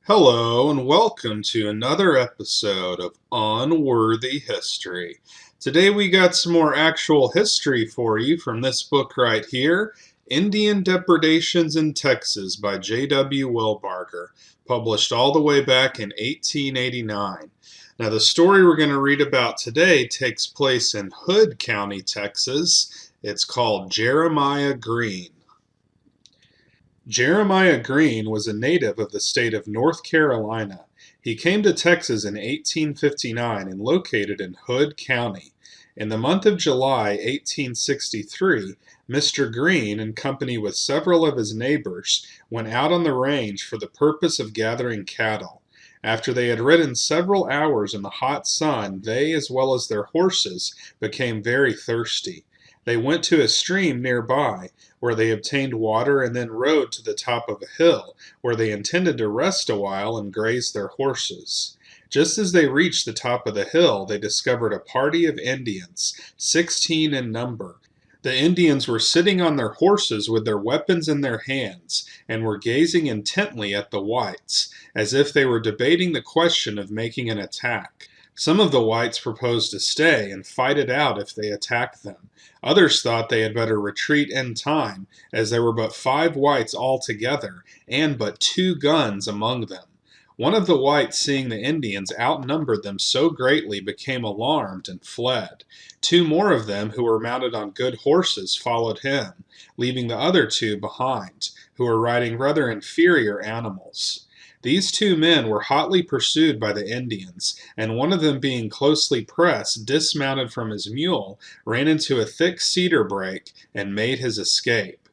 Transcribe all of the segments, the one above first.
Hello and welcome to another episode of Unworthy History. Today we got some more actual history for you from this book right here, Indian Depredations in Texas by J.W. Wilbarger, published all the way back in 1889. Now the story we're going to read about today takes place in Hood County, Texas. It's called Jeremiah Green. Jeremiah Green was a native of the state of North Carolina. He came to Texas in 1859 and located in Hood County. In the month of July 1863, Mr. Green, in company with several of his neighbors, went out on the range for the purpose of gathering cattle. After they had ridden several hours in the hot sun, they, as well as their horses, became very thirsty. They went to a stream nearby, where they obtained water and then rode to the top of a hill, where they intended to rest a while and graze their horses. Just as they reached the top of the hill, they discovered a party of Indians, 16 in number. The Indians were sitting on their horses with their weapons in their hands, and were gazing intently at the whites, as if they were debating the question of making an attack. Some of the whites proposed to stay and fight it out if they attacked them. Others thought they had better retreat in time, as there were but 5 whites altogether, and but 2 guns among them. One of the whites, seeing the Indians outnumbered them so greatly, became alarmed and fled. 2 more of them, who were mounted on good horses, followed him, leaving the other 2 behind, who were riding rather inferior animals. These 2 men were hotly pursued by the Indians, and one of them, being closely pressed, dismounted from his mule, ran into a thick cedar brake, and made his escape.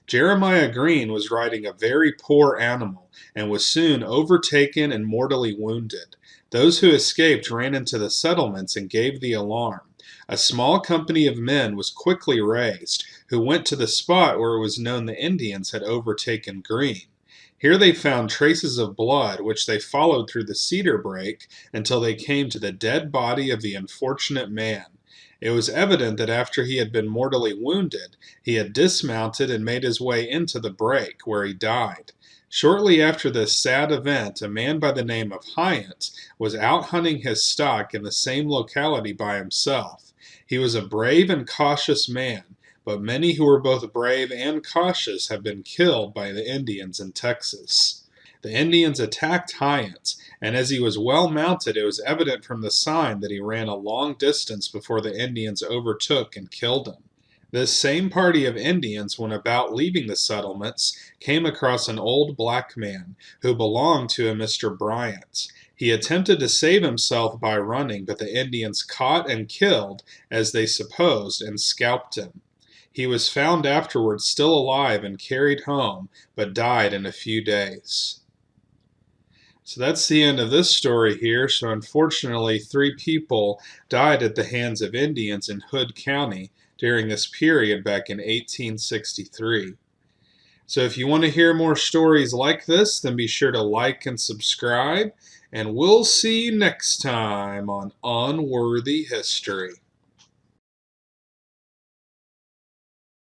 Jeremiah Green was riding a very poor animal, and was soon overtaken and mortally wounded. Those who escaped ran into the settlements and gave the alarm. A small company of men was quickly raised, who went to the spot where it was known the Indians had overtaken Green. Here they found traces of blood, which they followed through the cedar brake until they came to the dead body of the unfortunate man. It was evident that after he had been mortally wounded, he had dismounted and made his way into the brake, where he died. Shortly after this sad event, a man by the name of Hyant was out hunting his stock in the same locality by himself. He was a brave and cautious man, but many who were both brave and cautious have been killed by the Indians in Texas. The Indians attacked Hyant, and as he was well mounted, it was evident from the sign that he ran a long distance before the Indians overtook and killed him. This same party of Indians, when about leaving the settlements, came across an old black man who belonged to a Mr. Bryant. He attempted to save himself by running, but the Indians caught and killed, as they supposed, and scalped him. He was found afterwards still alive and carried home, but died in a few days. So that's the end of this story here. So unfortunately, 3 people died at the hands of Indians in Hood County during this period back in 1863. So if you want to hear more stories like this, then be sure to like and subscribe, and we'll see you next time on Unworthy History.